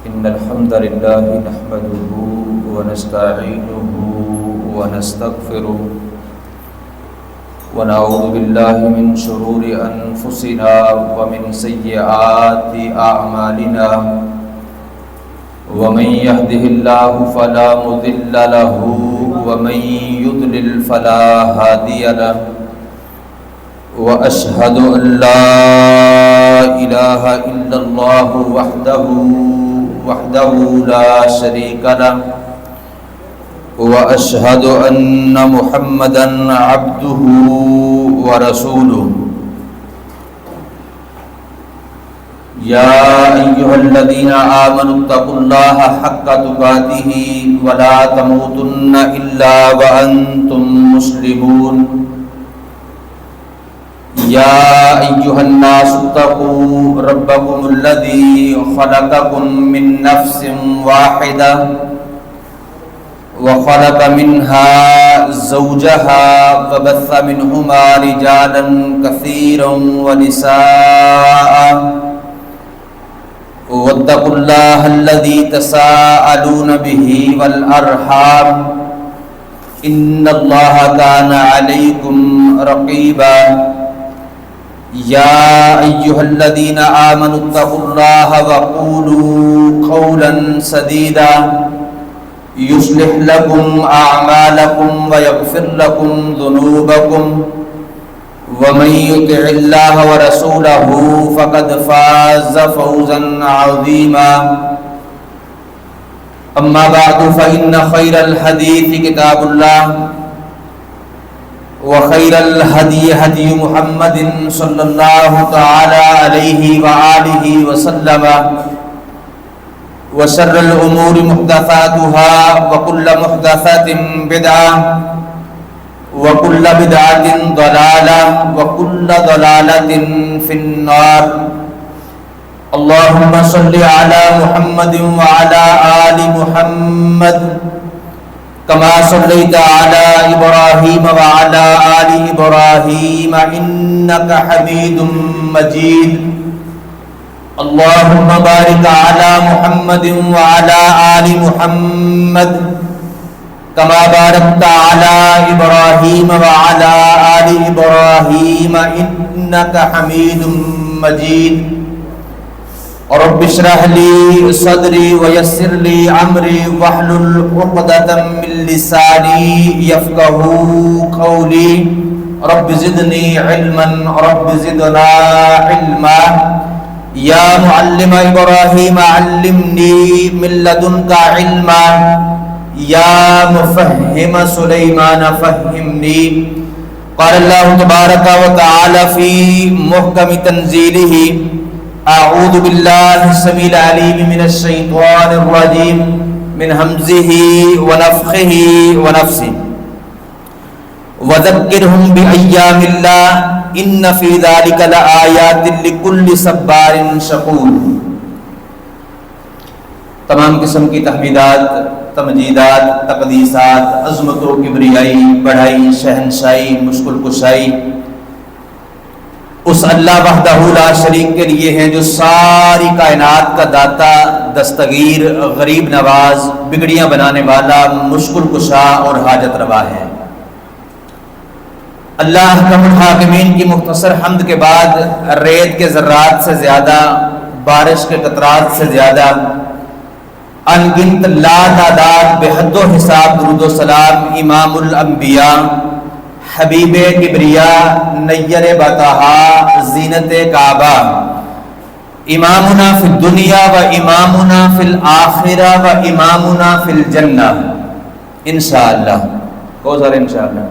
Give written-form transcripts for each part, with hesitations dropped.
إن الحمد لله نحمده ونستعينه ونستغفره ونعوذ بالله من شرور أنفسنا ومن سيئات أعمالنا ومن يهده الله فلا مضل له ومن يضلل فلا هادي له وأشهد أن لا إله إلا الله وحده لا شريك له وأشهد أن محمدًا عبده ورسوله يا أيها الذين آمنوا اتقوا الله حق تقاته ولا تموتن إلا وأنتم مسلمون يا أيها الناس اتقوا ربكم الذي خلقكم من نفس واحدة وخلق منها زوجها وبث منهما رجالا كثيرا ونساء واتقوا الله الذي تساءلون به والأرحام إن الله كان عليكم رقيبا يا أيها الذين آمنوا اتقوا الله وقولوا قولا سديدا يصلح لكم أعمالكم ويغفر لكم ذنوبكم ومن يطع الله ورسوله فقد فاز فوزا عظيما أما بعد فإن خير الحديث كتاب الله وخير الهدي هدي محمد صلى الله تعالى عليه وآله وسلم وشر الأمور محدثاتها وكل محدثة بدعة وكل بدعة ضلالة وكل ضلالة في النار اللهم صل على محمد وعلى آل محمد كما صليت على إبراهيم وعلى آل إبراهيم إنك حميد مجيد اللهم بارك على محمد وعلى آل محمد كما باركت على إبراهيم وعلى آل إبراهيم إنك حميد مجيد رب اشرح لي صدري ويسر لي أمري واحلل عقدة من لساني يفقهوا قولي رب زدني علما رب زدنا علما يا معلم إبراهيم علمني من لدنك علما يا مفهم سليمان فهمني قال الله تبارك وتعالى في محكم تنزيله أعوذ بالله السميع العليم من الشيطان الرجيم من همزه ونفخه ونفسه وذكرهم بأيام الله إن في ذلك لآيات لكل صبار شكور. تمام قسم کی تحمیدات، تمجیدات، تقدیسات، عظمت و کبریائی، بڑائی، شہنشائی، مشکل کشائی اس اللہ وحدہ لا شریک کے لیے ہیں جو ساری کائنات کا داتا، دستگیر، غریب نواز، بگڑیاں بنانے والا، مشکل کشا اور حاجت روا ہے. اللہ احکم الحاکمین کی مختصر حمد کے بعد ریت کے ذرات سے زیادہ، بارش کے قطرات سے زیادہ، ان گنت لا تعداد بے حد و حساب درود و سلام امام الانبیاء، حبیب کبریا، نیر بطحا، زینت کعبہ، امامنا فی الدنیا و امامنا فی الآخرہ و امامنا فی الجنہ انشاءاللہ. کو سر انشاءاللہ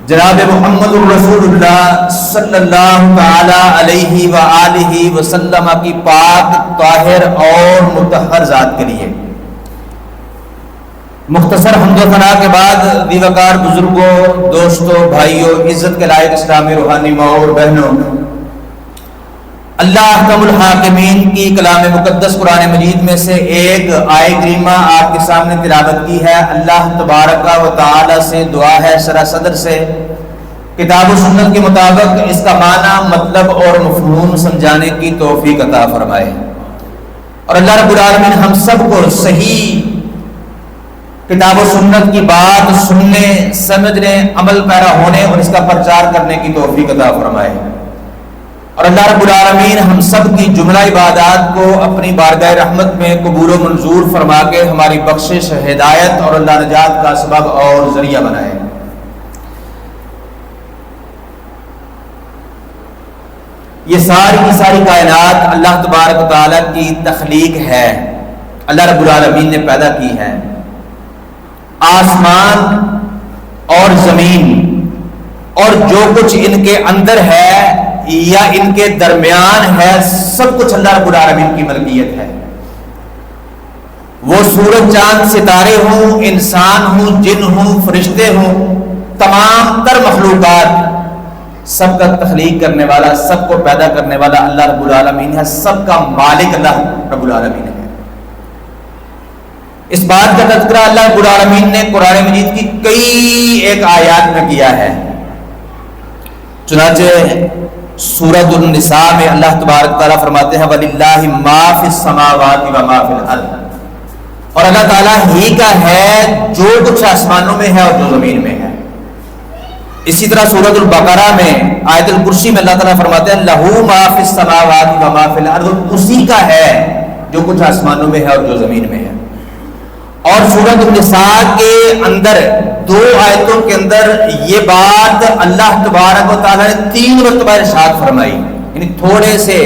جناب محمد الرسول اللہ صلی اللہ تعالی علیہ وآلہ وسلم کی پاک، طاہر اور مطہر ذات کے لیے مختصر حمد و ثنا کے بعد دیوکار بزرگوں، دوستوں، بھائیوں، عزت کے لائق اسلامی روحانی ماں اور بہنوں، اللہ احکم الحاکمین کی کلام مقدس قرآن مجید میں سے ایک آیت کریمہ آپ کے سامنے تلاوت کی ہے. اللہ تبارک و تعالی سے دعا ہے شرح صدر سے کتاب و سنت کے مطابق اس کا معنی، مطلب اور مفہوم سمجھانے کی توفیق عطا فرمائے. اور اللہ رب العالمین ہم سب کو صحیح کتاب و سنت کی بات سننے، سمجھنے، عمل پیرا ہونے اور اس کا پرچار کرنے کی توفیق عطا فرمائے، اور اللہ رب العالمین ہم سب کی جملہ عبادات کو اپنی بارگاہ رحمت میں قبول و منظور فرما کے ہماری بخشش، ہدایت اور اللہ نجات کا سبب اور ذریعہ بنائے۔ یہ ساری کی ساری کائنات اللہ تبارک و تعالیٰ کی تخلیق ہے، اللہ رب العالمین نے پیدا کی ہے۔ آسمان اور زمین اور جو کچھ ان کے اندر ہے یا ان کے درمیان ہے، سب کچھ اللہ رب العالمین کی ملکیت ہے۔ وہ سورج، چاند، ستارے ہوں، انسان ہوں، جن ہوں، فرشتے ہوں، تمام تر مخلوقات، سب کا تخلیق کرنے والا، سب کو پیدا کرنے والا اللہ رب العالمین ہے، سب کا مالک اللہ رب العالمین ہے۔ اس بات کا تذکرہ اللہ رب العالمین نے قرآن مجید کی کئی ایک آیات میں کیا ہے۔ چنانچہ سورۃ النساء میں اللہ تبارک تعالیٰ فرماتے ہیں وَلِلَّهِ مَا فِي السَّمَاوَاتِ وَمَا فِي الْأَرْضِ، اور اللہ تعالیٰ ہی کا ہے جو کچھ آسمانوں میں ہے اور جو زمین میں ہے۔ اسی طرح سورۃ البقرہ میں آیت الکرسی میں اللہ تعالیٰ فرماتے ہیں لَهُ مَا فِي السَّمَاوَاتِ وَمَا فِي الْأَرْضِ، اسی کا ہے جو کچھ آسمانوں میں ہے اور جو زمین میں ہے۔ اور سورۃ النساء کے اندر دو آیتوں کے اندر یہ بات اللہ تبارک و تعالیٰ نے 3 مرتبہ ارشاد فرمائی، یعنی تھوڑے سے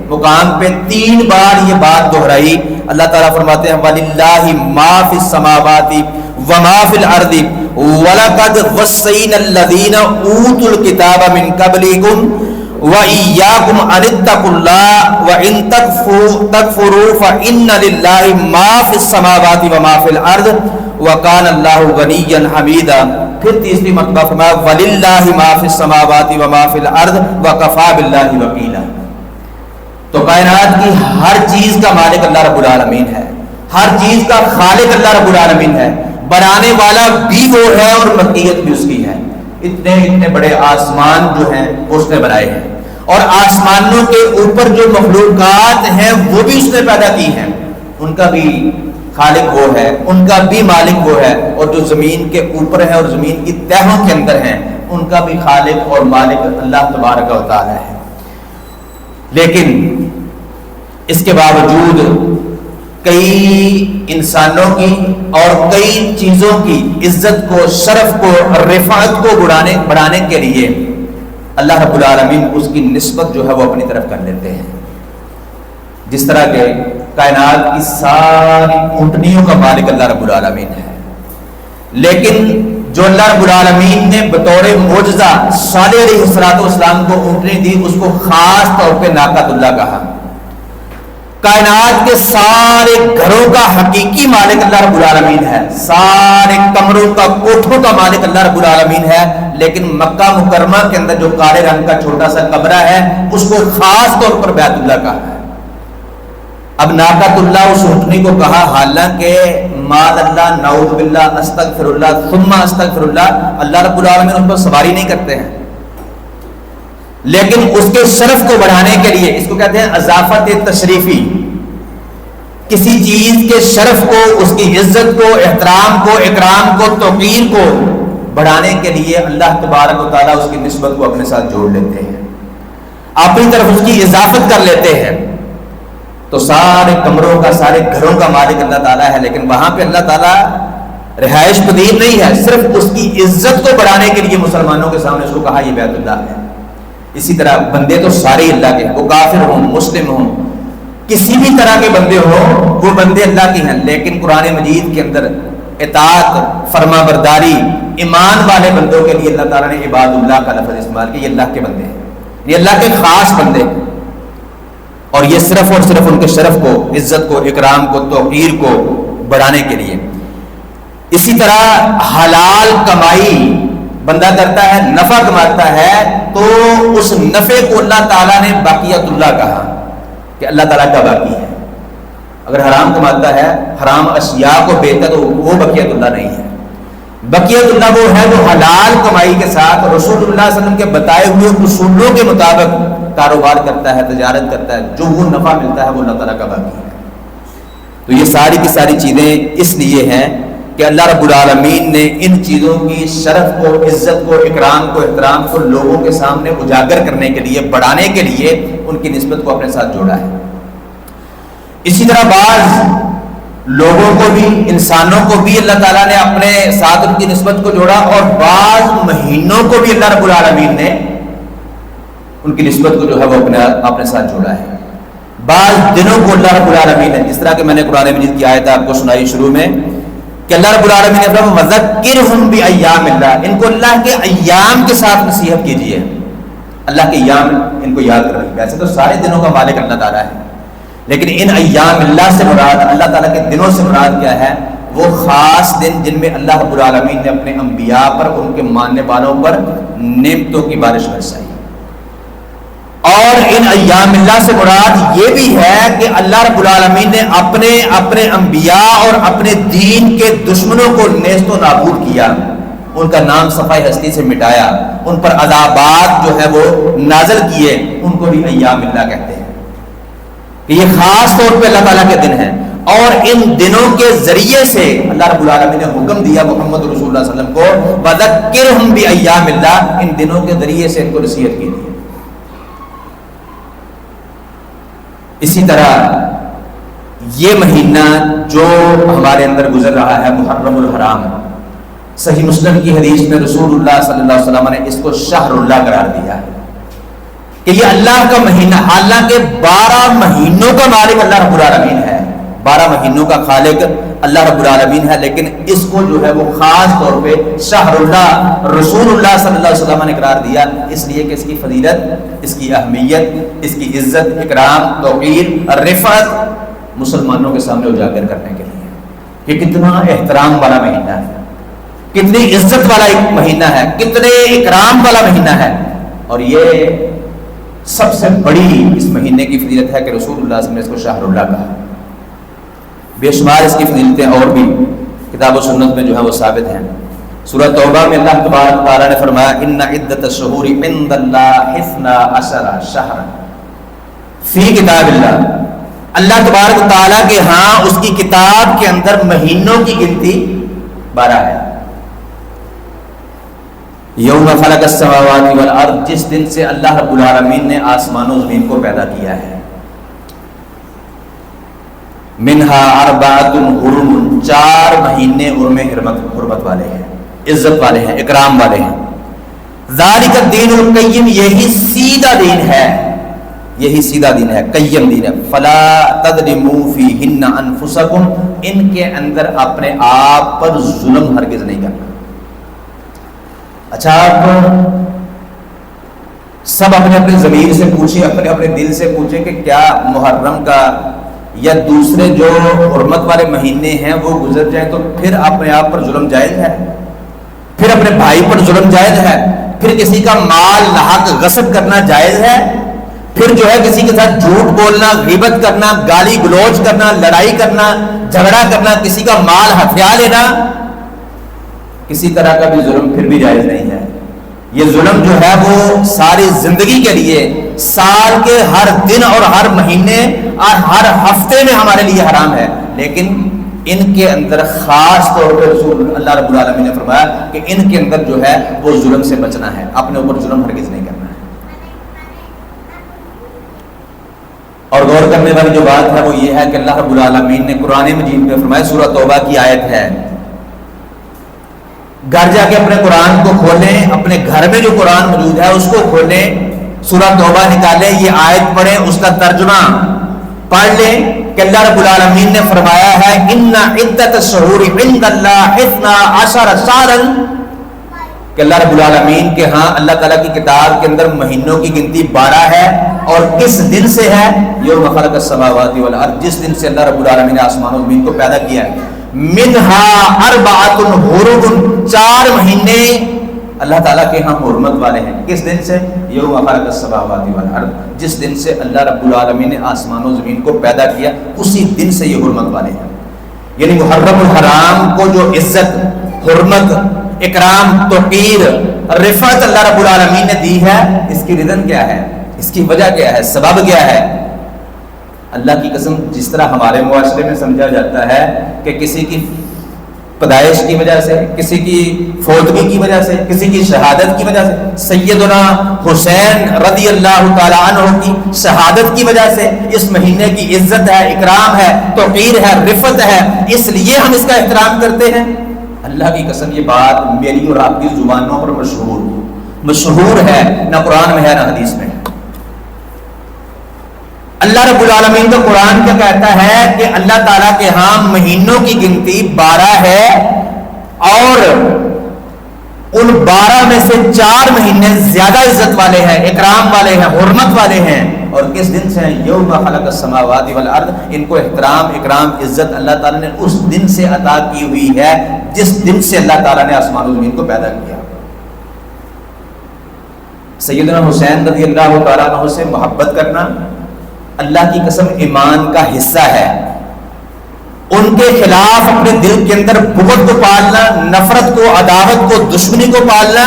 مقام پہ 3 بار یہ بات دہرائی۔ اللہ تعالیٰ فرماتے ہیں وَلِلَّهِ مَا فِي السَّمَاوَاتِ وَمَا فِي الْأَرْضِ وَلَقَدْ وَصَّيْنَا الَّذِينَ أُوتُوا الْكِتَابَ مِنْ قَبْلِكُمْ وَإِيَّاكُمْ أَنِ اتَّقُوا اللَّهَ وَإِن تَكْفُرُوا فَإِنَّ لِلَّهِ مَا فِي السَّمَاوَاتِ وَمَا فِي الْأَرْضِ وَكَانَ اللَّهُ غَنِيًّا حَمِيدًا۔ پھر تیسری مرتبہ فرمایا وَلِلَّهِ مَا فِي السَّمَاوَاتِ وَمَا فِي الْأَرْضِ وَكَفَى بِاللَّهِ وَكِيلًا۔ تو کائنات کی ہر چیز کا مالک اللہ رب العالمین ہے، ہر چیز کا خالق اللہ رب العالمین ہے، بنانے والا بھی وہ ہے اور ملکیت بھی اس کی ہے۔ اتنے بڑے آسمان جو ہیں وہ اس نے بنائے ہیں، اور آسمانوں کے اوپر جو مخلوقات ہیں وہ بھی اس نے پیدا کی ہیں، ان کا بھی خالق وہ ہے، ان کا بھی مالک وہ ہے، اور جو زمین کے اوپر ہے اور زمین کی تہوں کے اندر ہیں ان کا بھی خالق اور مالک اللہ تبارک و تعالی ہے۔ لیکن اس کے باوجود کئی انسانوں کی اور کئی چیزوں کی عزت کو، شرف کو، رفعت کو بڑھانے کے لیے اللہ رب العالمین اس کی نسبت جو ہے وہ اپنی طرف کر لیتے ہیں۔ جس طرح کہ کائنات کی ساری اونٹنیوں کا مالک اللہ رب العالمین ہے، لیکن جو اللہ رب العالمین نے بطور معجزہ صالح علیہ السلام کو اونٹنی دی، اس کو خاص طور پہ ناقۃ اللہ کہا۔ کائنات کے سارے گھروں کا حقیقی مالک اللہ رب العالمین ہے، سارے کمروں کا، کوٹھوں کا مالک اللہ رب العالمین ہے، لیکن مکہ مکرمہ کے اندر جو کالے رنگ کا چھوٹا سا کمرہ ہے اس کو خاص طور پر بیت اللہ کہا ہے۔ اب ناقۃ اللہ اس اونٹنی کو کہا، حالانکہ ماد اللہ، نعوذ باللہ، استغفر اللہ ثم استغفر اللہ، اللہ رب العالمین اس پر سواری نہیں کرتے ہیں، لیکن اس کے شرف کو بڑھانے کے لیے، اس کو کہتے ہیں اضافت تشریفی، کسی چیز کے شرف کو، اس کی عزت کو، احترام کو، اکرام کو، توقیر کو بڑھانے کے لیے اللہ تبارک و تعالیٰ اس کی نسبت کو اپنے ساتھ جوڑ لیتے ہیں، اپنی طرف اس کی اضافت کر لیتے ہیں۔ تو سارے کمروں کا، سارے گھروں کا مالک اللہ تعالیٰ ہے، لیکن وہاں پہ اللہ تعالیٰ رہائش پذیر نہیں ہے، صرف اس کی عزت کو بڑھانے کے لیے مسلمانوں کے سامنے اس کو کہا یہ بیت اللہ ہے۔ اسی طرح بندے تو سارے اللہ کے ہیں، وہ کافر ہوں، مسلم ہوں، کسی بھی طرح کے بندے ہوں، وہ بندے اللہ کے ہیں، لیکن قرآن مجید کے اندر اطاعت، فرما برداری، ایمان والے بندوں کے لیے اللہ تعالیٰ نے عباد اللہ کا لفظ استعمال کیا، یہ اللہ کے بندے ہیں، یہ اللہ کے خاص بندے ہیں، اور یہ صرف اور صرف ان کے شرف کو، عزت کو، اکرام کو، توقیر کو بڑھانے کے لیے۔ اسی طرح حلال کمائی بندہ کرتا ہے، نفع کماتا ہے، تو اس نفع کو اللہ تعالیٰ نے باقیت اللہ کہا کہ اللہ تعالیٰ کا باقی ہے۔ اگر حرام کماتا ہے، حرام اشیاء کو بیچتا تو وہ بقیت اللہ نہیں ہے۔ بقیت اللہ وہ ہے جو حلال کمائی کے ساتھ رسول اللہ صلی اللہ علیہ وسلم کے بتائے ہوئے اصولوں کے مطابق کاروبار کرتا ہے، تجارت کرتا ہے، جو وہ نفع ملتا ہے وہ اللہ تعالیٰ کا باقی ہے۔ تو یہ ساری کی ساری چیزیں اس لیے ہیں کہ اللہ رب العالمین نے ان چیزوں کی شرف کو، عزت کو، اکرام کو، احترام کو لوگوں کے سامنے اجاگر کرنے کے لیے، بڑھانے کے لیے ان کی نسبت کو اپنے ساتھ جوڑا ہے۔ اسی طرح بعض لوگوں کو بھی، انسانوں کو بھی اللہ تعالیٰ نے اپنے ساتھ ان کی نسبت کو جوڑا، اور بعض مہینوں کو بھی اللہ رب العالمین نے ان کی نسبت کو جو ہے وہ اپنے ساتھ جوڑا ہے۔ بعض دنوں کو اللہ رب العالمین نے، جس طرح کہ میں نے قرآن مجید کی آیت آپ کو سنائی شروع میں، کہ اللہ رب العالمین نے فرمایا وَذَكِّرْهُمْ بِأَيَّامِ اللَّهِ، ان کو اللہ کے ایام کے ساتھ نصیحت کیجیے، اللہ کے ایام ان کو یاد کر رہی۔ ویسے تو سارے دنوں کا مالک اللہ تعالیٰ ہے، لیکن ان ایام اللہ سے مراد، اللہ تعالیٰ کے دنوں سے مراد کیا ہے؟ وہ خاص دن جن میں اللہ رب العالمین نے اپنے انبیاء پر، ان کے ماننے والوں پر نعمتوں کی بارش برسائی۔ اور ان ایام اللہ سے مراد یہ بھی ہے کہ اللہ رب العالمین نے اپنے انبیاء اور اپنے دین کے دشمنوں کو نیست و نابود کیا، ان کا نام صفحہ ہستی سے مٹایا، ان پر عذابات جو ہے وہ نازل کیے، ان کو بھی ایام اللہ کہتے ہیں کہ یہ خاص طور پہ اللہ تعالیٰ کے دن ہیں۔ اور ان دنوں کے ذریعے سے اللہ رب العالمین نے حکم دیا محمد رسول اللہ صلی اللہ علیہ وسلم کو وَذَكِّرْهُمْ بِأَيَّامِ اللَّهِ، ان دنوں کے ذریعے سے ان کو نصیحت کی۔ اسی طرح یہ مہینہ جو ہمارے اندر گزر رہا ہے محرم الحرام، صحیح مسلم کی حدیث میں رسول اللہ صلی اللہ علیہ وسلم نے اس کو شہر اللہ قرار دیا ہے کہ یہ اللہ کا مہینہ، حالانکہ 12 مہینوں کا مالک اللہ رب العالمین ہے، 12 مہینوں کا خالق اللہ رب العالمین ہے، لیکن اس کو جو ہے وہ خاص طور پہ شہر اللہ رسول اللہ صلی اللہ علیہ وسلم نے قرار دیا، اس لیے کہ اس کی فضیلت، اس کی اہمیت، اس کی عزت، اکرام، توقیر، رفعت مسلمانوں کے سامنے اجاگر کرنے کے لیے کہ کتنا احترام والا مہینہ ہے، کتنی عزت والا ایک مہینہ ہے، کتنے اکرام والا مہینہ ہے۔ اور یہ سب سے بڑی اس مہینے کی فضیلت ہے کہ رسول اللہ صلی اللہ علیہ وسلم نے اس کو شہر اللہ کہا۔ بے شمار اس کی فضیلتیں اور بھی کتاب و سنت میں جو ہے وہ ثابت ہیں۔ سورہ توبہ میں اللہ تبارک تعالیٰ نے فرمایا ان عدت الشہور عند اللہ 12 شہرا فی کتاب اللہ، اللہ تبارک تعالیٰ کے ہاں اس کی کتاب کے اندر مہینوں کی گنتی 12 ہے۔ یوم خلق السماوات والارض، جس دن سے اللہ رب العالمین نے آسمان و زمین کو پیدا کیا ہے، منہا اربعۃ حرم، 4 مہینے حرمت والے ہیں، عزت والے ہیں، اکرام والے ہیں۔ ذالک الدین القیم، یہی سیدھا دین ہے، یہی سیدھا دین ہے، قیم دین ہے۔ فلا تظلموا فیہن انفسکم، ان کے اندر اپنے آپ پر ظلم ہرگز نہیں کرنا۔ اچھا، آپ سب اپنے اپنے ضمیر سے پوچھیں، اپنے اپنے دل سے پوچھیں کہ کیا محرم کا یا دوسرے جو حرمت والے مہینے ہیں وہ گزر جائیں تو پھر اپنے آپ پر ظلم جائز ہے؟ پھر اپنے بھائی پر ظلم جائز ہے؟ پھر کسی کا مال ناحق غصب کرنا جائز ہے؟ پھر جو ہے کسی کے ساتھ جھوٹ بولنا، غیبت کرنا، گالی گلوچ کرنا، لڑائی کرنا، جھگڑا کرنا، کسی کا مال ہتھیا لینا، کسی طرح کا بھی ظلم پھر بھی جائز نہیں ہے۔ یہ ظلم جو ہے وہ ساری زندگی کے لیے، سال کے ہر دن اور ہر مہینے اور ہر ہفتے میں ہمارے لیے حرام ہے، لیکن ان کے اندر خاص طور پہ رسول اللہ رب العالمین نے فرمایا کہ ان کے اندر جو ہے وہ ظلم سے بچنا ہے، اپنے اوپر ظلم ہرگز نہیں کرنا ہے۔ اور غور کرنے والی جو بات ہے وہ یہ ہے کہ اللہ رب العالمین نے قرآن مجید میں فرمایا، سورہ توبہ کی آیت ہے، گھر جا کے اپنے قرآن کو کھولیں، اپنے گھر میں جو قرآن موجود ہے اس کو کھولیں، سورہ توبہ نکالیں، یہ آیت پڑھیں، اس کا ترجمہ پڑھ لیں کہ اللہ رب العالمین نے فرمایا ہے ان عدت الشہور عند اللہ 12 شہرا، کہ اللہ رب العالمین کے ہاں اللہ تعالیٰ کی کتاب کے اندر مہینوں کی گنتی 12 ہے، اور کس دن سے ہے؟ یوم خلق السماوات والارض، جس دن سے اللہ رب العالمین نے آسمان و زمین کو پیدا کیا ہے۔ منہا اربعۃ حرم، 4 مہینے اللہ تعالیٰ کے ہاں حرمت والے ہیں۔ کس دن سے؟ یوم خلق السماوات والارض، جس دن سے اللہ رب العالمین نے آسمان و زمین کو پیدا کیا، اسی دن سے یہ حرمت والے ہیں۔ یعنی محرم الحرام کو جو عزت، حرمت، اکرام، توقیر، رفعت اللہ رب العالمین نے دی ہے، اس کی ریزن کیا ہے؟ اس کی وجہ کیا ہے؟ سبب کیا ہے؟ اللہ کی قسم جس طرح ہمارے معاشرے میں سمجھا جاتا ہے کہ کسی کی پیدائش کی وجہ سے، کسی کی فوتگی کی وجہ سے، کسی کی شہادت کی وجہ سے، سیدنا حسین رضی اللہ تعالیٰ عنہ کی شہادت کی وجہ سے اس مہینے کی عزت ہے، اکرام ہے، توقیر ہے، رفت ہے، اس لیے ہم اس کا احترام کرتے ہیں۔ اللہ کی قسم یہ بات میری اور آپ کی زبانوں پر مشہور ہے، نہ قرآن میں ہے نہ حدیث میں ہے۔ اللہ رب العالمین تو قرآن کیا کہتا ہے کہ اللہ تعالیٰ کے ہاں مہینوں کی گنتی 12 ہے، اور ان 12 میں سے 4 مہینے زیادہ عزت والے ہیں، اکرام والے ہیں، حرمت والے ہیں۔ اور کس دن سے ہیں؟ یوم خلق السماوات والارض۔ ان کو احترام، اکرام، عزت اللہ تعالیٰ نے اس دن سے عطا کی ہوئی ہے جس دن سے اللہ تعالیٰ نے آسمان و زمین کو پیدا کیا۔ سیدنا حسین رضی اللہ تعالیٰ عنہ سے محبت کرنا اللہ کی قسم ایمان کا حصہ ہے۔ ان کے خلاف اپنے دل کے اندر بغض کو پالنا، نفرت کو، عداوت کو، دشمنی کو پالنا،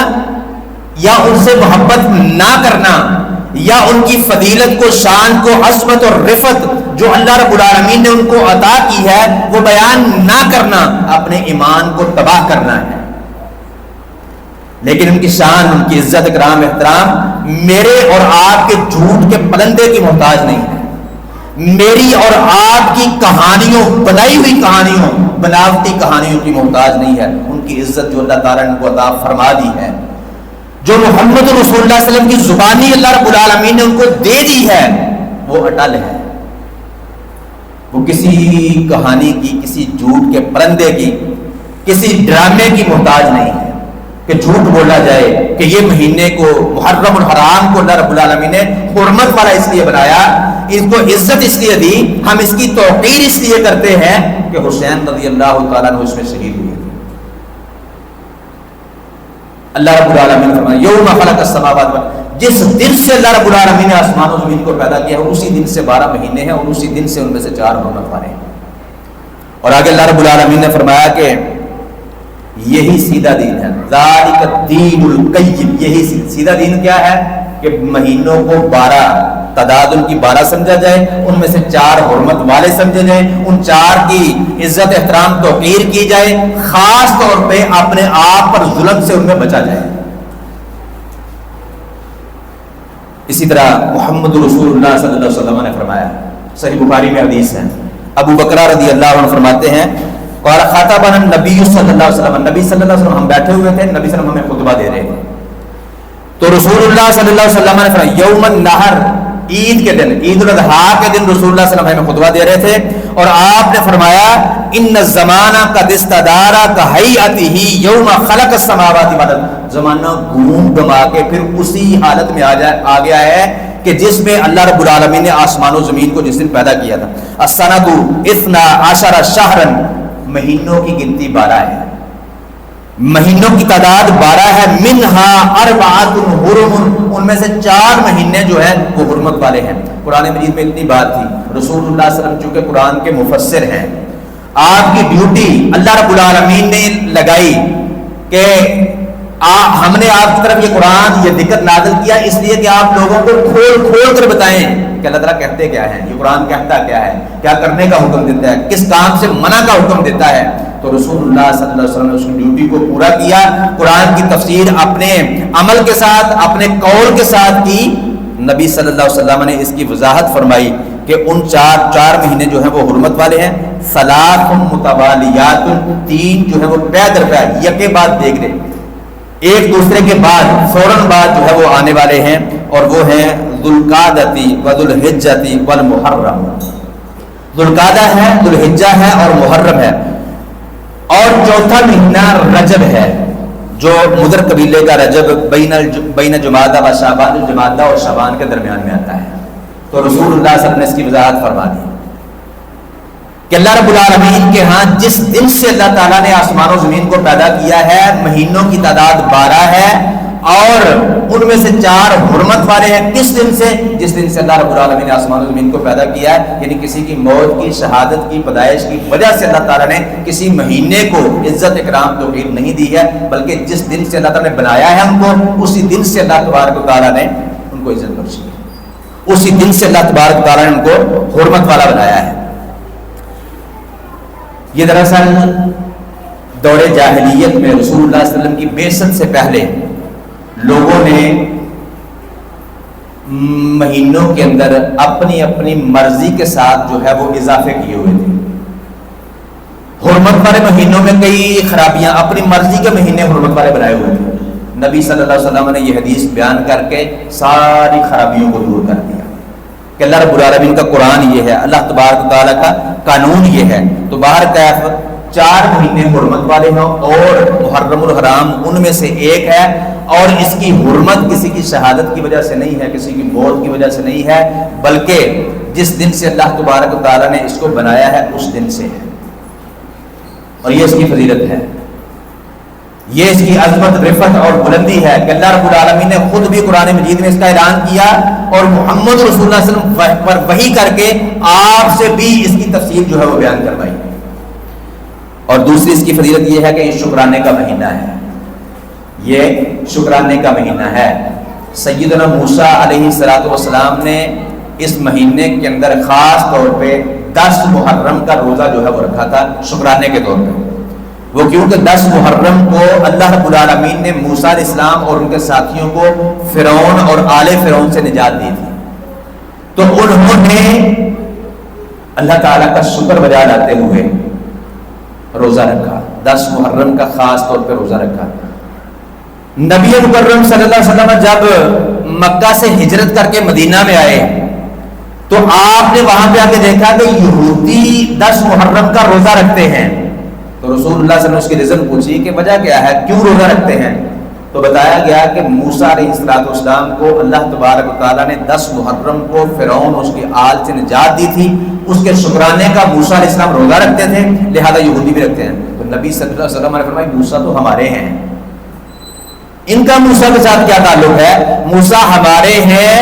یا ان سے محبت نہ کرنا، یا ان کی فضیلت کو، شان کو، عظمت اور رفت جو اللہ رب العالمین نے ان کو عطا کی ہے وہ بیان نہ کرنا، اپنے ایمان کو تباہ کرنا ہے۔ لیکن ان کی شان، ان کی عزت، اکرام، احترام میرے اور آپ کے جھوٹ کے پلندے کی محتاج نہیں ہے، میری اور آپ کی کہانیوں، بنائی ہوئی کہانیوں، بناوٹی کہانیوں کی محتاج نہیں ہے۔ ان کی عزت جو اللہ تعالیٰ نے ان کو عطا فرما دی ہے، جو محمد رسول اللہ صلی اللہ علیہ وسلم کی زبانی اللہ رب العالمین نے ان کو دے دی ہے، وہ اٹل ہے۔ وہ کسی کہانی کی، کسی جھوٹ کے پرندے کی، کسی ڈرامے کی محتاج نہیں ہے کہ جھوٹ بولا جائے کہ یہ مہینے کو، محرم الحرام کو اللہ رب العالمین نے حرمت والا اس لیے بنایا، اس کو عزت اس لیے دی، ہم اس کی توقیر اس لیے کرتے ہیں کہ حسین رضی اللہ تعالیٰ عنہ اس میں شہید ہوئے تھے۔ اللہ رب العالمین فرمایا یوم خلق السماوات والارض، جس دن سے اللہ رب العالمین نے آسمان و زمین کو پیدا کیا ہے اسی دن سے 12 مہینے ہیں، اور اسی دن سے ان میں سے 4 حرمت والے ہیں۔ اور آگے اللہ رب العالمین نے فرمایا کہ یہی سیدھا دین ہے، ذالک الدین القیم۔ یہی سیدھا دین کیا ہے کہ مہینوں کو 12 تعداد ان کی 12 سمجھا جائے، ان میں سے 4 حرمت والے سمجھے جائیں، ان 4 کی عزت، احترام، توقیر کی جائے، خاص طور پہ اپنے آپ پر ظلم سے ان میں بچا جائے۔ اسی طرح محمد رسول اللہ صلی اللہ علیہ وسلم نے فرمایا، صحیح بخاری میں حدیث ہے، ابو بکرہ رضی اللہ عنہ فرماتے ہیں قال خاطبنا النبی صلی اللہ علیہ وسلم، نبی صلی اللہ علیہ وسلم، ہم بیٹھے ہوئے تھے، نبی صلی اللہ علیہ وسلم ہمیں خطبہ دے رہے تھے، تو رسول اللہ صلی اللہ علیہ وسلم نے فرمایا یوم النحر، عید کے دن، عید الاضحیٰ کے دن رسول اللہ صلی اللہ علیہ وسلم ہمیں خطبہ دے رہے تھے، اور آپ نے فرمایا ان الزمان قد استدار کہیئتہ یوم خلق السماوات والارض، زمانہ گھوم گھما کے پھر اسی حالت میں آ گیا ہے کہ جس میں اللہ رب العالمین نے آسمان و زمین کو جس دن پیدا کیا تھا۔ السنۃ 12 شہرا، مہینوں کی گنتی 12 ہے، مہینوں کی تعداد 12 ہے، منہا 4 حرم، ان میں سے 4 مہینے جو ہیں وہ حرمت والے ہیں۔ قرآن مجید میں اتنی بات تھی، رسول اللہ صلی اللہ علیہ وسلم چونکہ قرآن کے مفسر ہیں، آپ کی ڈیوٹی اللہ رب العالمین نے لگائی کہ ہم نے آپ کی طرف یہ قرآن، یہ ذکر نازل کیا اس لیے کہ آپ لوگوں کو کھول کر بتائیں کہ اللہ تعالیٰ کہتے کیا ہے، یہ قرآن کہتا کیا ہے، کیا کرنے کا حکم دیتا ہے، کس کام سے منع کا حکم دیتا ہے۔ تو رسول اللہ صلی اللہ علیہ وسلم نے اس کی ڈیوٹی کو پورا کیا، قرآن کی تفسیر اپنے عمل کے ساتھ، اپنے قول کے ساتھ کی۔ نبی صلی اللہ علیہ وسلم نے اس کی وضاحت فرمائی کہ ان 4 مہینے جو ہیں وہ حرمت والے ہیں، ثلاث متوالیات، 3 جو ہیں وہ پے در پے یکے بعد دیکھ رہے، ایک دوسرے کے بعد فوراً بعد جو ہے وہ آنے والے ہیں، اور وہ ہیں ذوالقعدۃ وذوالحجۃ والمحرم۔ ذوالقعدہ ہے، ذوالحجہ ہے اور محرم ہے، اور چوتھا مہینہ رجب ہے جو مدر قبیلے کا رجب بین جمادہ و شعبان، جمادہ اور شعبان کے درمیان میں آتا ہے۔ تو رسول اللہ صلی اللہ علیہ وسلم نے اس کی وضاحت فرما دی کہ اللہ رب العالمین کے ہاں جس دن سے اللہ تعالیٰ نے آسمان و زمین کو پیدا کیا ہے مہینوں کی تعداد 12 ہے، اور ان میں سے 4 حرمت والے ہیں۔ کس دن سے؟ جس دن سے اللہ رب العالمین نے آسمان و زمین کو پیدا کیا ہے، یعنی کسی کی موت کی، شہادت کی، پیدائش کی وجہ سے اللہ تعالیٰ نے کسی مہینے کو عزت، اکرام، توقیر نہیں دی ہے، بلکہ جس دن سے اللہ تعالیٰ نے بنایا ہے ہم کو، اسی دن سے اللہ تبارک و تعالیٰ نے ان کو عزت بخشی ہے، اسی دن سے اللہ تبارک تعالیٰ نے ان کو حرمت والا بنایا ہے۔ یہ دراصل دور جاہلیت میں رسول اللہ صلی اللہ علیہ وسلم کی بعثت سے پہلے لوگوں نے مہینوں کے اندر اپنی اپنی مرضی کے ساتھ جو ہے وہ اضافے کیے ہوئے تھے۔ حرمت والے مہینوں میں کئی خرابیاں، اپنی مرضی کے مہینے حرمت والے بنائے ہوئے تھے۔ نبی صلی اللہ علیہ وسلم نے یہ حدیث بیان کر کے ساری خرابیوں کو دور کر دیا کہ اللہ رب العالمین کا قرآن یہ ہے، اللہ تبارک تعالیٰ کا قانون یہ ہے۔ تو باہر کیف 4 مہینے حرمت والے ہیں اور محرم الحرام ان میں سے ایک ہے، اور اس کی حرمت کسی کی شہادت کی وجہ سے نہیں ہے، کسی کی موت کی وجہ سے نہیں ہے، بلکہ جس دن سے اللہ تبارک تعالیٰ نے اس کو بنایا ہے اس دن سے ہے، اور یہ اس کی فضیلت ہے، یہ اس کی عظمت، رفعت اور بلندی ہے کہ اللہ رب العالمین نے خود بھی قرآن مجید میں اس کا اعلان کیا، اور محمد رسول اللہ صلی اللہ علیہ وسلم پر وحی کر کے آپ سے بھی اس کی تفصیل جو ہے وہ بیان کروائی۔ اور دوسری اس کی فضیلت یہ ہے کہ یہ شکرانے کا مہینہ ہے، یہ شکرانے کا مہینہ ہے۔ سیدنا موسیٰ علیہ السلام نے اس مہینے کے اندر خاص طور پہ 10 محرم کا روزہ جو ہے وہ رکھا تھا شکرانے کے طور پہ۔ وہ کیونکہ 10 محرم کو اللہ رب العالمین نے موسیٰ علیہ السلام اور ان کے ساتھیوں کو فرعون اور آل فرعون سے نجات دی تھی، تو انہوں نے اللہ تعالیٰ کا شکر بجا لاتے ہوئے روزہ رکھا، 10 محرم کا خاص طور پہ روزہ رکھا۔ نبی مکرم صلی اللہ علیہ وسلم جب مکہ سے ہجرت کر کے مدینہ میں آئے تو آپ نے وہاں پہ آ کے دیکھا کہ یہودی 10 محرم کا روزہ رکھتے ہیں، تو رسول اللہ صلی اللہ علیہ وسلم نے اس کی ریزن پوچھی کہ وجہ کیا ہے، کیوں روزہ رکھتے ہیں؟ تو بتایا گیا کہ موسیٰ علیہ السلام کو اللہ تبارک و تعالیٰ نے 10 محرم کو فرعون اور اس کی آل سے نجات دی تھی، اس کے شکرانے کا موسیٰ علیہ السلام روزہ رکھتے تھے، لہذا یہودی بھی رکھتے ہیں۔ تو نبی صلی اللہ علیہ وسلم نے فرمایا موسیٰ تو ہمارے ہیں، ان کا موسیٰ کے ساتھ کیا تعلق ہے؟ موسیٰ ہمارے ہیں،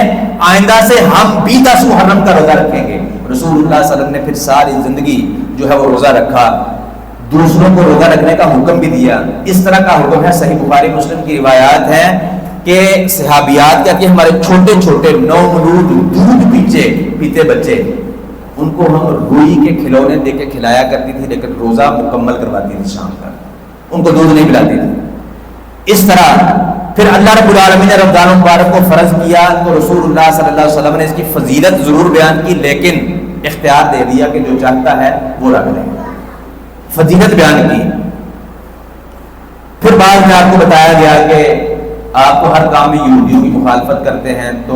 آئندہ سے ہم بھی 10 محرم کا روزہ رکھیں گے۔ رسول اللہ صلی اللہ علیہ وسلم نے پھر ساری زندگی جو ہے وہ روزہ رکھا، دوسروں کو روزہ رکھنے کا حکم بھی دیا۔ اس طرح کا حکم ہے، صحیح بخاری مسلم کی روایات ہے کہ صحابیات کیا کہ ہمارے چھوٹے چھوٹے نومولود دودھ پیتے بچے، ان کو ہم روئی کے کھلونے دے کے کھلایا کرتی تھی، لیکن روزہ مکمل کرواتی تھی شام تک، ان کو دودھ نہیں پلاتی تھی۔ اس طرح پھر اللہ رب العالمین نے رمضان المبارک کو فرض کیا تو رسول اللہ صلی اللہ علیہ وسلم نے اس کی فضیلت ضرور بیان کی، لیکن اختیار دے دیا کہ جو چاہتا ہے وہ رکھ لے، فضیلت بیان کی۔ پھر بعد میں آپ کو بتایا گیا کہ آپ کو ہر کام میں یہودیوں کی مخالفت کرتے ہیں، تو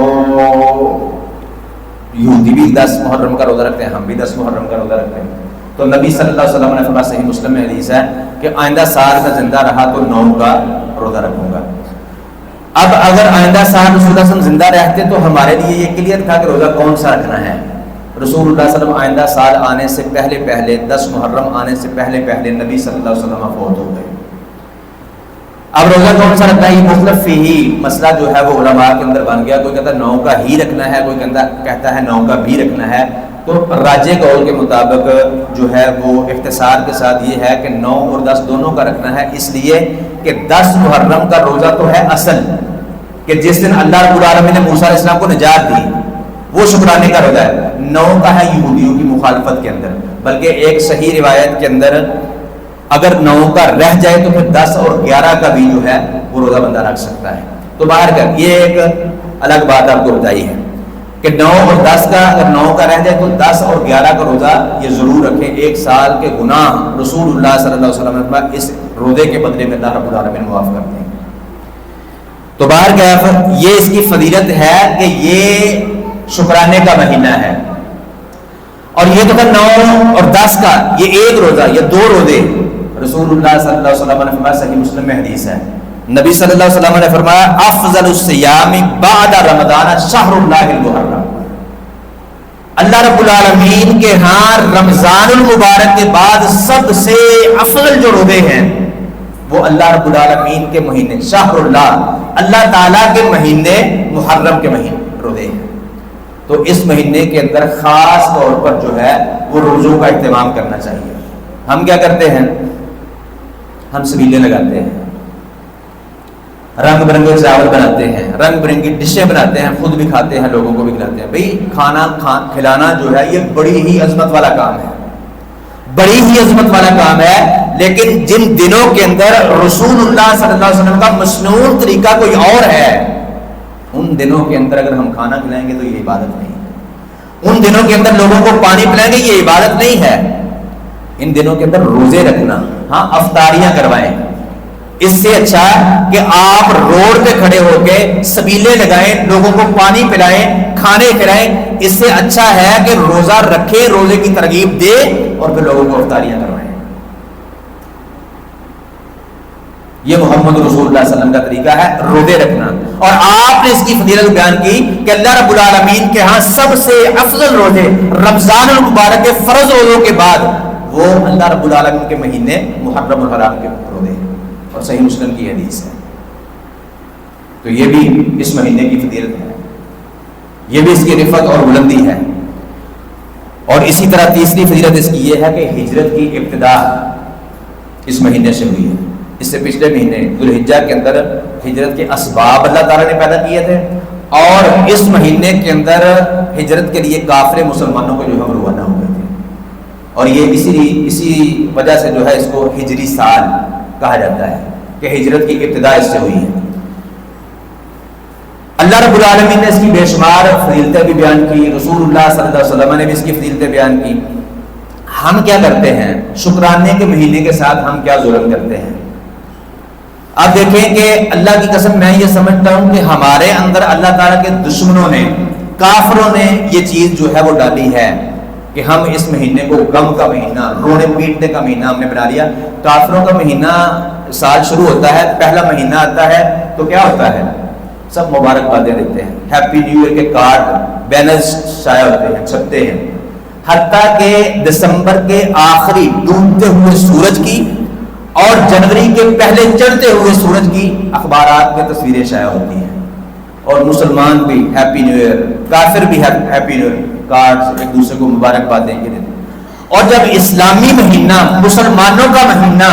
یہودی بھی 10 محرم کا روزہ رکھتے ہیں، ہم بھی 10 محرم کا روزہ رکھتے ہیں۔ تو نبی صلی اللہ علیہ وسلم نے فرمایا، صحیح مسلم میں حدیث ہے کہ آئندہ سال میں زندہ رہا تو 9 کا روزہ رکھوں گا۔ اب اگر آئندہ سال رسول اللہ صلی اللہ علیہ وسلم زندہ رہتے تو ہمارے لیے یہ کلیئر تھا کہ روزہ کون سا رکھنا ہے۔ رسول اللہ صلی اللہ علیہ وسلم آئندہ سال آنے سے پہلے 10 محرم آنے سے پہلے نبی صلی اللہ علیہ وسلم فوت ہو گئے۔ اب روزہ کون سا رکھنا ہے، یہ مختلف فی مسئلہ جو ہے وہ علماء کے اندر بن گیا، کوئی کہتا ہے 9 کا ہی رکھنا ہے، کوئی کہتا ہے 9 کا بھی رکھنا ہے۔ تو راجح قول کے مطابق جو ہے وہ اختصار کے ساتھ یہ ہے کہ 9 اور 10 دونوں کا رکھنا ہے، اس لیے کہ 10 محرم کا روزہ تو ہے اصل کہ جس دن اللہ رب العالمین نے موسیٰ علیہ السلام کو نجات دی، وہ شکرانے کا روزہ ہے۔ 9 کا ہے یہودیوں کی مخالفت کے اندر، بلکہ ایک صحیح روایت کے اندر اگر 9 کا رہ جائے تو پھر 10 اور 11 کا بھی جو ہے وہ روزہ بندہ رکھ سکتا ہے۔ تو باہر کر یہ ایک الگ بات آپ کو بتائی ہے کہ 9 اور 10 کا، اگر 9 کا رہ جائے تو 10 اور 11 کا روزہ یہ ضرور رکھیں، ایک سال کے گناہ رسول اللہ صلی اللہ علیہ وسلم نے اس روزے کے بدلے میں اللہ رب العالمین معاف کر دیں۔ تو باہر کیا یہ اس کی فضیلت ہے کہ یہ شکرانے کا مہینہ ہے، اور یہ تو 9 اور 10 کا یہ ایک روزہ، یہ 2 روزے رسول اللہ صلی اللہ علیہ وسلم نے فرمایا، صحیح مسلم میں حدیث ہے، نبی صلی اللہ علیہ وسلم نے فرمایا افضل الصیام بعد رمضان شہر اللہ المحرم، اللہ رب العالمین کے ہاں رمضان المبارک کے بعد سب سے افضل جو روزے ہیں وہ اللہ رب العالمین کے مہینے شہر اللہ تعالیٰ کے مہینے محرم کے مہینے روزے ہیں۔ تو اس مہینے کے اندر خاص طور پر جو ہے وہ روزوں کا اہتمام کرنا چاہیے۔ ہم کیا کرتے ہیں، ہم سبیلے لگاتے ہیں، رنگ برنگے چاول بناتے ہیں، رنگ برنگی ڈشیں بناتے ہیں، خود بھی کھاتے ہیں، لوگوں کو بھی کھلاتے ہیں. بھئی کھانا کھلانا جو ہے یہ بڑی ہی عظمت والا کام ہے، بڑی ہی عظمت والا کام ہے. لیکن جن دنوں کے اندر رسول اللہ صلی اللہ علیہ وسلم کا مسنون طریقہ کوئی اور ہے، ان دنوں کے اندر اگر ہم کھانا کھلائیں گے تو یہ عبادت نہیں ہے. ان دنوں کے اندر لوگوں کو پانی پلائیں گے یہ عبادت نہیں ہے. ان دنوں کے اندر روزے رکھنا، ہاں افطاریاں کروائیں، اس سے اچھا کہ آپ روڈ پہ کھڑے ہو کے سبیلے لگائیں، لوگوں کو پانی پلائیں، کھانے کھلائیں. اس سے اچھا ہے کہ روزہ رکھیں، روزے کی ترغیب دے اور پھر لوگوں کو افطاریاں کروائیں. یہ محمد رسول اللہ صلی اللہ علیہ وسلم کا طریقہ ہے روزے رکھنا. اور آپ نے اس کی فضیلت بیان کی کہ اللہ رب العالمین کے ہاں سب سے افضل روزے رمضان المبارک کے فرض روزوں کے بعد وہ اللہ رب العالمین کے مہینے محرم الحرام کے روزے ہیں، اور صحیح مسلم کی حدیث ہے. تو یہ بھی اس مہینے کی فضیلت ہے، یہ بھی اس کی رفعت اور بلندی ہے. اور اسی طرح تیسری فضیلت اس کی یہ ہے کہ ہجرت کی ابتدا اس مہینے سے ہوئی ہے. اس سے پچھلے مہینے ذوالحجہ کے اندر ہجرت کے اسباب اللہ تعالیٰ نے پیدا کیے تھے، اور اس مہینے کے اندر ہجرت کے لیے کافر مسلمانوں کو جو ہے روانہ ہو گئے تھے. اور یہ اسی وجہ سے جو ہے اس کو ہجری سال کہا جاتا ہے کہ ہجرت کی ابتدا اس سے ہوئی ہے. اللہ رب العالمین نے اس کی بے شمار فضیلتیں بھی بیان کی، رسول اللہ صلی اللہ علیہ وسلم نے بھی اس کی فضیلتیں بیان کی. ہم کیا کرتے ہیں شکرانے کے مہینے کے ساتھ؟ ہم کیا ظلم کرتے ہیں؟ آپ دیکھیں کہ اللہ کی قسم میں یہ سمجھتا ہوں کہ ہمارے اندر اللہ تعالیٰ کے دشمنوں نے، کافروں نے یہ چیز جو ہے وہ ڈالی ہے کہ ہم اس مہینے کو غم کا مہینہ، رونے پیٹنے کا مہینہ ہم نے بنا لیا. کافروں کا مہینہ سال شروع ہوتا ہے، پہلا مہینہ آتا ہے تو کیا ہوتا ہے؟ سب مبارکبادیں دیتے ہیں، ہیپی نیو ایئر کے کارڈ بینرز شائع ہوتے ہیں، چھپتے ہیں. حتیٰ کہ دسمبر کے آخری ڈوبتے ہوئے سورج کی اور جنوری کے پہلے چڑھتے ہوئے سورج کی اخبارات میں تصویریں شائع ہوتی ہیں. اور مسلمان بھی ہیپی نیو ایئر، کافر بھی ہیپی نیو ایئر کارڈ ایک دوسرے کو مبارکبادیں دیتے ہیں. اور جب اسلامی مہینہ، مسلمانوں کا مہینہ،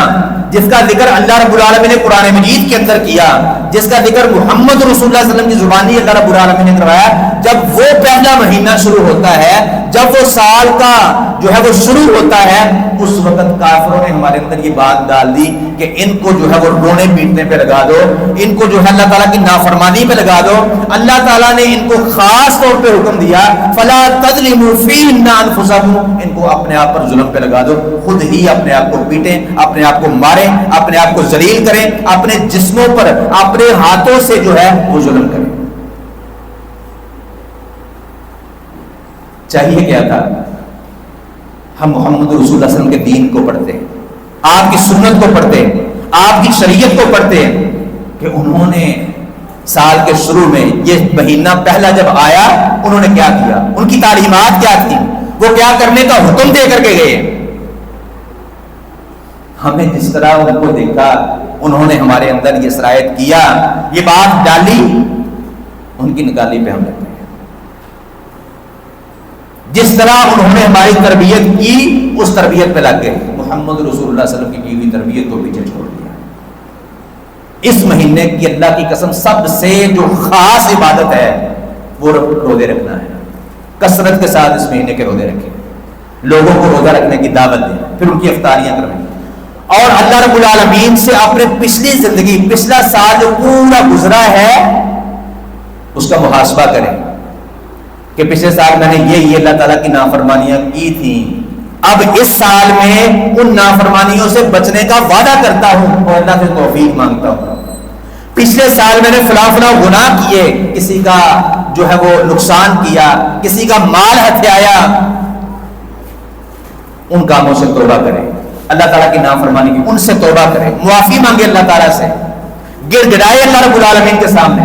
جس کا ذکر اللہ رب العالمین نے قرآن مجید کے اندر کیا، جس کا ذکر محمد رسول اللہ صلی اللہ علیہ وسلم کی زبانی اللہ رب العالمین نے کروایا، جب وہ پہلا مہینہ شروع ہوتا ہے، جب وہ سال کا جو ہے وہ شروع ہوتا ہے، اس وقت کافروں نے ہمارے اندر یہ بات ڈال دی کہ ان کو جو ہے وہ رونے پیٹنے پہ لگا دو، ان کو جو ہے اللہ تعالیٰ کی نافرمانی پہ لگا دو. اللہ تعالیٰ نے ان کو خاص طور پہ حکم دیا فلا تظلموا فیہن انفسکم، ان کو اپنے آپ پر ظلم پہ لگا دو، خود ہی اپنے آپ کو پیٹیں، اپنے آپ کو ماریں، اپنے آپ کو ذلیل کریں، اپنے جسموں پر اپنے ہاتھوں سے جو ہے وہ ظلم کریں. چاہیے کیا تھا؟ ہم محمد رسول اللہ صلی اللہ علیہ وسلم کے دین کو پڑھتے ہیں، آپ کی سنت کو پڑھتے ہیں، آپ کی شریعت کو پڑھتے ہیں کہ انہوں نے سال کے شروع میں یہ مہینہ پہلا جب آیا انہوں نے کیا کیا، ان کی تعلیمات کیا تھی، وہ کیا کرنے کا حکم دے کر کے گئے. ہمیں جس طرح ان کو دیکھا، انہوں نے ہمارے اندر یہ شرائط کیا، یہ بات ڈالی، ان کی نکالی پہ ہم لگتے ہیں. جس طرح انہوں نے ہماری تربیت کی اس تربیت پہ لگ گئے، محمد رسول اللہ صلی اللہ علیہ وسلم کی ہوئی تربیت کو پیچھے چھوڑ دیا. اس مہینے کی اللہ کی قسم سب سے جو خاص عبادت ہے وہ روزے رکھنا ہے. کثرت کے ساتھ اس مہینے کے روزے رکھیں، لوگوں کو روزہ رکھنے کی دعوت دیں، پھر ان کی افطاریاں کروائیں، اور اللہ رب العالمین سے اپنے پچھلی زندگی، پچھلا سال جو پورا گزرا ہے اس کا محاسبہ کریں کہ پچھلے سال میں نے یہ اللہ تعالیٰ کی نافرمانیاں کی تھیں، اب اس سال میں ان نافرمانیوں سے بچنے کا وعدہ کرتا ہوں اور اللہ سے توفیق مانگتا ہوں. پچھلے سال میں نے فلاں گناہ کیے، کسی کا جو ہے وہ نقصان کیا، کسی کا مال ہتھیایا، ان کاموں سے توبہ کریں، اللہ تعالیٰ کی نافرمانی کی، ان سے توبہ کریں، معافی مانگے اللہ تعالیٰ سے، گر گرائے اللہ رب العالمین کے سامنے،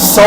100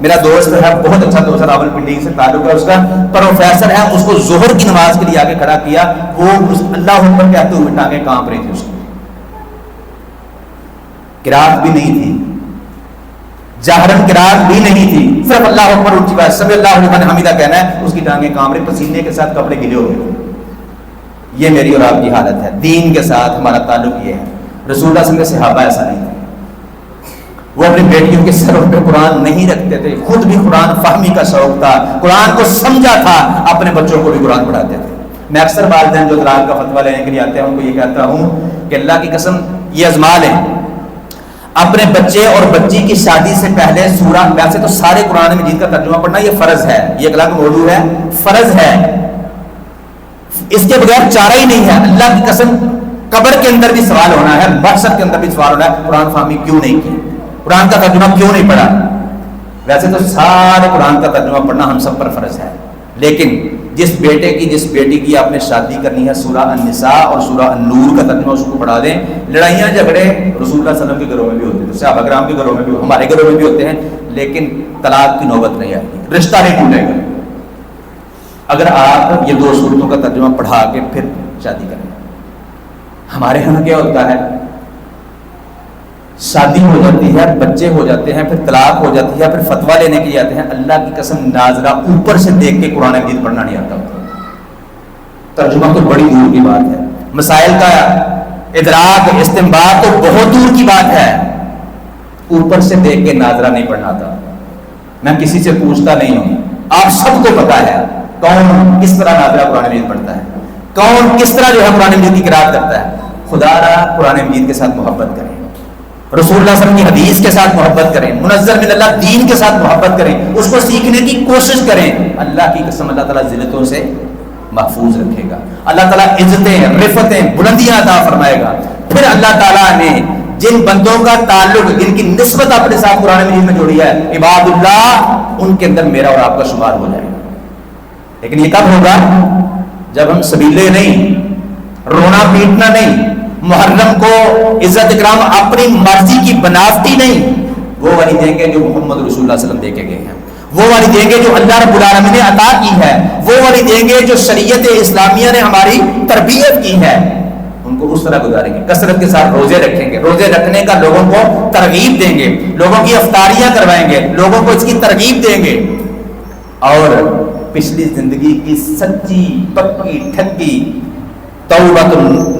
میرا دوست ہے، بہت اچھا دوست ہے، راول پنڈی سے تعلق ہے اس کا، پروفیسر ہے، اس کو ظہر کی نماز کے لیے آگے کھڑا کیا، وہ اللہ اکبر کہتے ہوئے ٹانگیں کانپ رہی تھی، اس کی قرات بھی نہیں تھی، جہرن قرات بھی نہیں تھی، صرف اللہ اکبر اونچی بات سمع اللہ لمن حمیدہ کہنا ہے، اس کی ٹانگیں کانپ رہی، پسینے کے ساتھ کپڑے گیلے ہو گئے۔ یہ میری اور آپ کی حالت ہے، دین کے ساتھ ہمارا تعلق یہ ہے۔ رسول اللہ صلی اللہ علیہ وسلم کے صحابہ ایسا نہیں تھا، وہ اپنی بیٹیوں کے سروں پہ قرآن نہیں رکھتے تھے، خود بھی قرآن فہمی کا شوق تھا، قرآن کو سمجھا تھا، اپنے بچوں کو بھی قرآن پڑھاتے تھے۔ میں اکثر والدین جو طلاق کا فتویٰ لینے کے لیے آتے ہیں ان کو یہ کہتا ہوں کہ اللہ کی قسم یہ آزما لیں، اپنے بچے اور بچی کی شادی سے پہلے سورہ، ویسے تو سارے قرآن مجید کا ترجمہ پڑھنا یہ فرض ہے، یہ ایک الگ موضوع ہے، فرض ہے، اس کے بغیر چارہ ہی نہیں ہے۔ اللہ کی قسم قبر کے اندر بھی سوال ہونا ہے، محشر کے اندر بھی سوال ہونا ہے، قرآن فہمی کیوں نہیں کی، قرآن کا ترجمہ کیوں نہیں پڑھا۔ ویسے تو سارے قرآن کا ترجمہ پڑھنا ہم سب پر فرض ہے، لیکن جس بیٹے کی جس بیٹی کی آپ نے شادی کرنی ہے، سورہ النساء اور سورہ النور کا ترجمہ اس کو پڑھا دیں۔ لڑائیاں جھگڑے رسول اللہ صلی اللہ علیہ وسلم کے گھروں میں بھی ہوتے ہیں، صحابہ کرام کے گھروں میں بھی، ہمارے گھروں میں بھی ہوتے ہیں، لیکن طلاق کی نوبت نہیں آتی، رشتہ نہیں ٹوٹے گا اگر آپ یہ دو صورتوں کا ترجمہ پڑھا کے پھر شادی کریں۔ ہمارے یہاں کیا ہوتا ہے، شادی ہو جاتی ہے، بچے ہو جاتے ہیں، پھر طلاق ہو جاتی ہے، پھر فتویٰ لینے کے لیے آتے ہیں، اللہ کی قسم ناظرہ اوپر سے دیکھ کے قرآن مجید پڑھنا نہیں آتا ہوتا، ترجمہ تو بڑی دور کی بات ہے، مسائل کا ادراک استنباط تو بہت دور کی بات ہے، اوپر سے دیکھ کے ناظرہ نہیں پڑھنا آتا۔ میں کسی سے پوچھتا نہیں ہوں، آپ سب کو پتا ہے کون کس طرح ناظرہ قرآن مجید پڑھتا ہے، کون کس طرح جو ہے قرآن مجید کی قرات کرتا ہے۔ خدا را قرآن مجید کے ساتھ محبت کریں، رسول اللہ صلی اللہ علیہ وسلم کی حدیث کے ساتھ محبت کریں، منزل من اللہ دین کے ساتھ محبت کریں، اس کو سیکھنے کی کوشش کریں۔ اللہ کی قسم اللہ تعالیٰ ذلتوں سے محفوظ رکھے گا، اللہ تعالیٰ عزتیں رفتیں بلندیاں عطا فرمائے گا۔ پھر اللہ تعالیٰ نے جن بندوں کا تعلق، جن کی نسبت اپنے ساتھ قرآن مجید میں جوڑی ہے، عباد اللہ، ان کے اندر میرا اور آپ کا شمار ہو جائے گا۔ لیکن یہ کب ہوگا؟ جب ہم سبیلے نہیں، رونا پیٹنا نہیں، محرم کو عزت اکرام اپنی مرضی کی بناوٹی نہیں، وہ والی دیں گے جو محمد رسول اللہ صلی اللہ علیہ وسلم دے کے گئے ہیں، وہ والی دیں گے جو اللہ رب العالمین نے عطا کی ہے، وہ والی دیں گے جو شریعت اسلامیہ نے ہماری تربیت کی ہے، ان کو اس طرح گزاریں گے، کثرت کے ساتھ روزے رکھیں گے، روزے رکھنے کا لوگوں کو ترغیب دیں گے، لوگوں کی افطاریاں کروائیں گے، لوگوں کو اس کی ترغیب دیں گے، اور پچھلی زندگی کی سچی پکی ٹھکی توبہ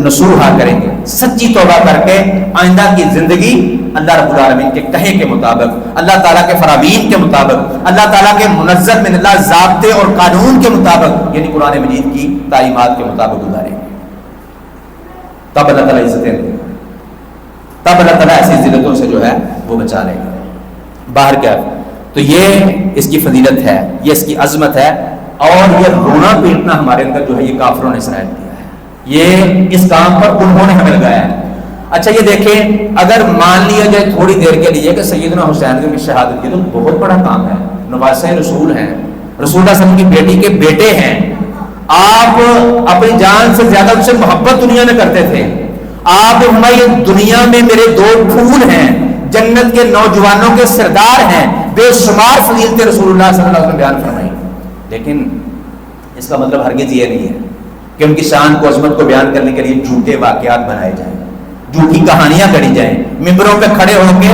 نصوحہ کریں گے، سچی توبہ کر کے آئندہ کی زندگی اللہ رب العالمین کے کہے کے مطابق، اللہ تعالیٰ کے فرامین کے مطابق، اللہ تعالیٰ کے منزل من اللہ ضابطے اور قانون کے مطابق، یعنی قرآن مجید کی تعلیمات کے مطابق گزاریں گے۔ تب اللہ تعالیٰ عزتیں دے گا، تب اللہ تعالیٰ ایسی ذلتوں سے جو ہے وہ بچا لے گا۔ باہر کیا؟ تو یہ اس کی فضیلت ہے، یہ اس کی عظمت ہے، اور یہ رونا پیٹنا ہمارے اندر جو ہے یہ کافروں نے صلاحیت دیا ہے، یہ اس کام پر انہوں نے ہمیں لگایا ہے۔ اچھا یہ دیکھیں، اگر مان لیا جائے تھوڑی دیر کے لیے کہ سیدنا حسین کی شہادت کی، تو بہت بڑا کام ہے، نواسہ رسول ہیں، رسول اللہ صلی اللہ علیہ وسلم کی بیٹی کے بیٹے ہیں، آپ اپنی جان سے زیادہ ان سے محبت دنیا میں کرتے تھے، آپ فرمائیے دنیا میں میرے دو پھول ہیں، جنت کے نوجوانوں کے سردار ہیں، بے شمار فضیلتیں رسول اللہ صلی اللہ علیہ وسلم بیان فرمائی، لیکن اس کا مطلب ہرگز یہ نہیں ہے کہ ان کی شان کو عظمت کو بیان کرنے کے لیے جھوٹے واقعات بنائے جائیں، جھوٹی کہانیاں گڑھی جائیں، ممبروں پہ کھڑے ہو کے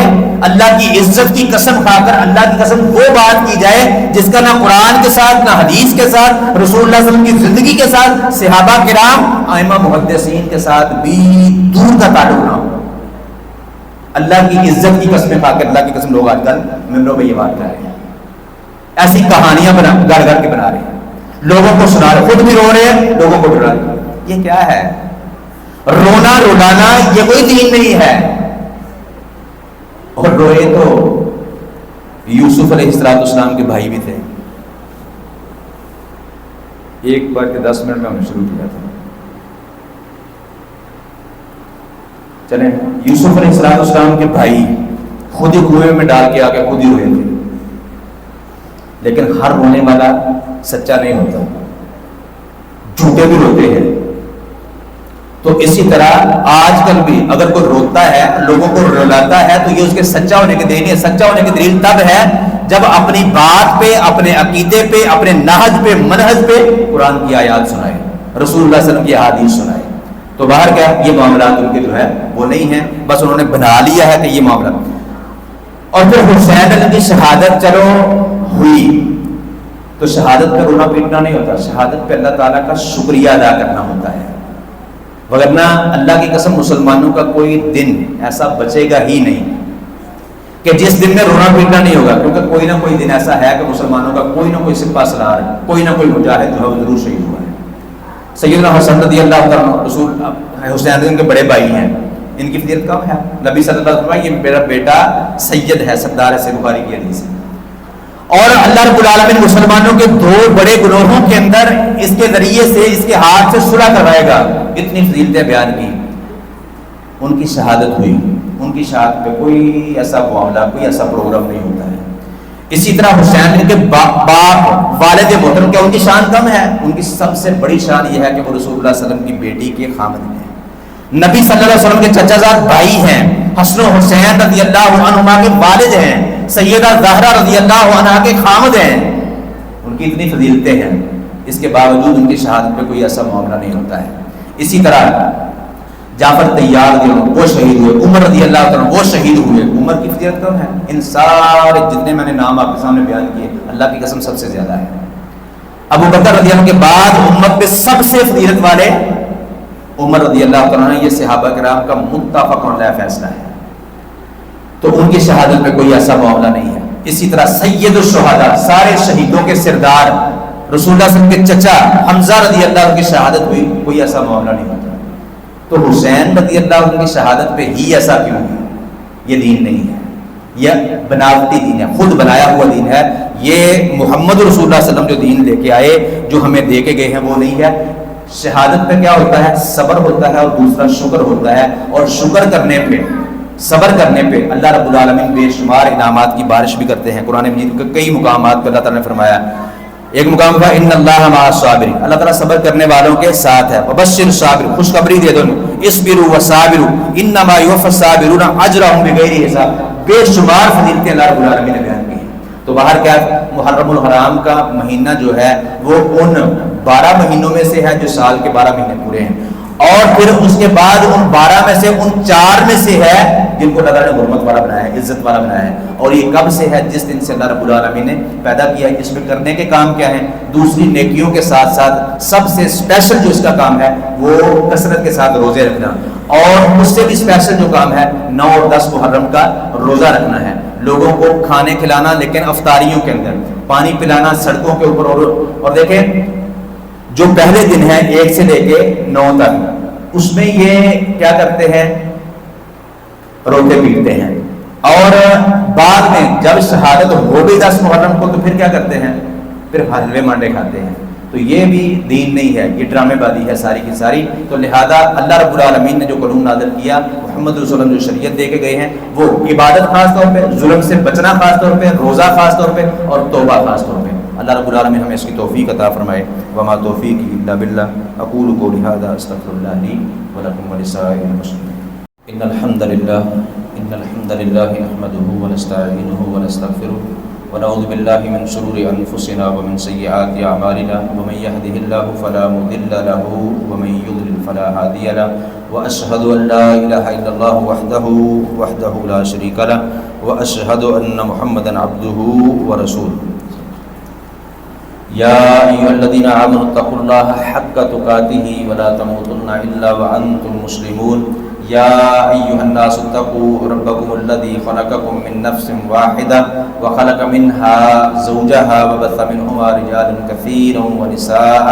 اللہ کی عزت کی قسم کھا کر اللہ کی قسم وہ بات کی جائے جس کا نہ قرآن کے ساتھ، نہ حدیث کے ساتھ، رسول اللہ صلی اللہ علیہ وسلم کی زندگی کے ساتھ، صحابہ کرام ائمہ محدثین کے ساتھ بھی دور کا تعلق نہ ہو۔ اللہ کی عزت کی قسمیں کھا کر، اللہ کی قسم لوگ آج کل ممبروں پہ یہ بات کر رہے ہیں، ایسی کہانیاں گڑ گڑ کے بنا رہے ہیں، لوگوں کو سنا رہے، خود بھی رو رہے ہیں، لوگوں کو ڈرا رہے ہیں۔ یہ کیا ہے؟ رونا رلانا یہ کوئی دین نہیں ہے۔ اور روئے تو یوسف علیہ السلام کے بھائی بھی تھے، ایک بار کے 10 منٹ میں ہم نے شروع کیا تھا، چلیں۔ یوسف علیہ السلام کے بھائی خود ہی کنویں میں ڈال کے آ کے خود ہی روئے تھے، لیکن ہر رونے والا سچا نہیں ہوتا، جھوٹے بھی روتے ہیں۔ تو اسی طرح آج کل بھی اگر کوئی روتا ہے، لوگوں کو رلاتا ہے، تو یہ اس کے سچا ہونے کی دلیل ہے۔ سچا ہونے کی دلیل تب ہے جب اپنی بات پہ، اپنے عقیدے پہ، اپنے نہج پہ، منہج پہ قرآن کی آیات سنائے، رسول اللہ صلی اللہ علیہ وسلم کی احادیث سنائے. تو باہر کیا یہ معاملات ان کے جو ہے وہ نہیں ہیں، بس انہوں نے بنا لیا ہے کہ یہ معاملات. اور پھر حسین علیہ کی شہادت چلو ہوئی تو شہادت پہ رونا پیٹنا نہیں ہوتا، شہادت پہ اللہ تعالیٰ کا شکریہ ادا کرنا ہوتا ہے. وگرنہ اللہ کی قسم مسلمانوں کا کوئی دن ایسا بچے گا ہی نہیں کہ جس دن میں رونا پیٹنا نہیں ہوگا، کیونکہ کوئی نہ کوئی دن ایسا ہے کہ مسلمانوں کا کوئی نہ کوئی سپاہ سالار، کوئی نہ کوئی مجاہد جو ہے وہ ضرور شہید ہوا ہے. سیدنا حسن رضی اللہ تعالیٰ رسول حسین ان کے بڑے بھائی ہیں، ان کی فضیلت کم ہے. نبی صلی اللہ علیہ وسلم یہ میرا بیٹا سید ہے، سردار ہے، صحیح بخاری کی حدیث ہے. اور اللہ رب العالمین مسلمانوں کے دو بڑے گروہوں کے اندر اس کے ذریعے سے، اس کے ہاتھ سے صلح کروائے گا. اتنی فضیلتیں بیان کی. ان کی شہادت ہوئی، ان کی شہادت پہ کوئی ایسا معاملہ، کوئی ایسا پروگرام نہیں ہوتا ہے. اسی طرح حسین کے باپ والد محترم، کیا ان کی شان کم ہے؟ ان کی سب سے بڑی شان یہ ہے کہ وہ رسول اللہ صلی اللہ علیہ وسلم کی بیٹی کے خامد ہیں، نبی صلی اللہ علیہ وسلم کے چچا زاد بھائی ہیں، حسن و حسین رضی اللہ عنہما کے والد ہیں، سیدہ زہرا رضی اللہ عنہا کے خامد ہیں. ان کی اتنی فضیلتیں ہیں، اس کے باوجود ان کی شہادت پہ کوئی ایسا معاملہ نہیں ہوتا ہے. اسی طرح جعفر طیار رضی اللہ عنہ وہ شہید ہوئے، عمر رضی اللہ عنہ وہ شہید ہوئے. عمر کی فضیلت کم ہے؟ ان سارے جتنے میں نے نام آپ کے سامنے بیان کیے اللہ کی قسم سب سے زیادہ ہے. ابو بکر رضی اللہ عنہ کے بعد امت پہ سب سے فضیلت والے عمر رضی اللہ عنہ، یہ صحابہ کرام کا متفق علیہ فیصلہ ہے. تو ان کی شہادت پہ کوئی ایسا معاملہ نہیں ہے. اسی طرح سید الشہداء، سارے شہیدوں کے سردار رسول اللہ صلی اللہ علیہ وسلم کے چچا حمزہ رضی اللہ عنہ کی شہادت ہوئی، کوئی ایسا معاملہ نہیں ہوتا. تو حسین رضی اللہ عنہ کی شہادت پہ ہی ایسا کیوں ہے؟ یہ دین نہیں ہے، یہ بناوٹی دین ہے، خود بنایا ہوا دین ہے. یہ محمد رسول اللہ صلی اللہ علیہ وسلم جو دین لے کے آئے، جو ہمیں دے کے گئے ہیں، وہ نہیں ہے. شہادت پہ کیا ہوتا ہے؟ صبر ہوتا ہے، اور دوسرا شکر ہوتا ہے. اور شکر کرنے پہ، صبر کرنے پہ اللہ رب العالمین بے شمار انعامات کی بارش بھی کرتے ہیں. قرآن مجید کے کئی مقامات پہ اللہ تعالیٰ نے فرمایا. ایک مقام کا ان اللہ مع الصابرین، اللہ تعالیٰ صبر کرنے والوں کے ساتھ ہے. وبشر الصابرین، خوشخبری دے دو، اصبروا وصابروا انما یوفی الصابرون اجرهم بغیر حساب. بے شمار فضیلتیں اللہ رب العالمین نے بیان کی. تو باہر کیا محرم الحرام کا مہینہ جو ہے وہ ان 12 مہینوں میں سے ہے جو سال کے 12 مہینے پورے ہیں. اور پھر اس کے بعد ان 12 میں سے ان 4 میں سے ہے جن کو اللہ نے حرمت والا بنایا ہے، عزت والا بنایا ہے. اور یہ کب سے ہے؟ جس دن سے اللہ رب العالمین نے پیدا کیا ہے. اس میں کرنے کے کام کیا ہیں؟ دوسری نیکیوں کے ساتھ ساتھ سب سے اسپیشل جو اس کا کام ہے وہ کثرت کے ساتھ روزے رکھنا. اور اس سے بھی اسپیشل جو کام ہے 9 اور 10 محرم کا روزہ رکھنا ہے. لوگوں کو کھانے کھلانا، لیکن افطاریوں کے اندر پانی پلانا سڑکوں کے اوپر. اور دیکھیں جو پہلے دن ہے 1 سے لے کے 9 تک، اس میں یہ کیا کرتے ہیں؟ روتے پیٹتے ہیں. اور بعد میں جب شہادت ہو گئی 10 محرم کو تو پھر کیا کرتے ہیں؟ پھر حلوے مانڈے کھاتے ہیں. تو یہ بھی دین نہیں ہے، یہ ڈرامے بازی ہے ساری کی ساری. تو لہذا اللہ رب العالمین نے جو قانون نازل کیا، محمد رسول اللہ جو شریعت دے کے گئے ہیں، وہ عبادت خاص طور پہ، ظلم سے بچنا خاص طور پہ، روزہ خاص طور پہ، اور توبہ خاص طور پہ. اللہ رب العالمین ہمیں اس کی توفیق عطا فرمائے. وما توفیقی الا باللہ. اقول قولی ھذا استغفر اللہ لی ولکم ولسائر المسلمین. ان الحمد للہ نحمده ونستعینه ونستغفره ونعوذ باللہ من شرور انفسنا ومن سیئات اعمالنا ومن يهده الله فلا مضل له ومن يضلل فلا هادي له واشهد ان لا اله الا الله وحده لا شريك له واشهد ان محمدا عبده ورسوله. یا ایھا الذین آمنوا اتقوا اللہ حق تقاتہ ولا تموتن الا وانتم مسلمون. یا ایھا الناس اتقوا ربکم الذی خلقکم من نفس واحدہ وخلق منها زوجها وبث منهما رجالا كثيرا ونساء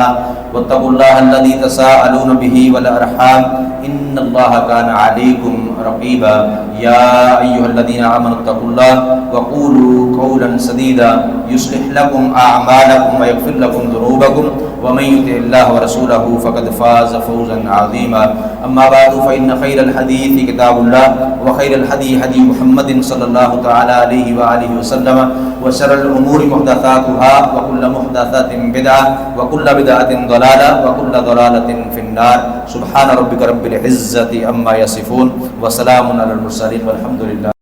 واتقوا الله الذي تساءلون به والارحام ان الله كان عليكم رقيبا. یا ایھا الذین آمنوا اتقوا اللہ وقولوا قولا سدیدا یصلح لكم اعمالکم ویغفر لكم ذنوبکم ومن يطع الله ورسوله فقد فاز فوزا عظيما. اما بعد فان خير الحديث كتاب الله وخير الهدي هدي محمد صلى الله تعالى عليه واله وسلم وشر الامور محدثاتها وكل محدثات بدعه وكل بدعه ضلاله وكل ضلاله في النار. سبحان ربك رب العزه عما يصفون وسلام على المرسلين والحمد لله.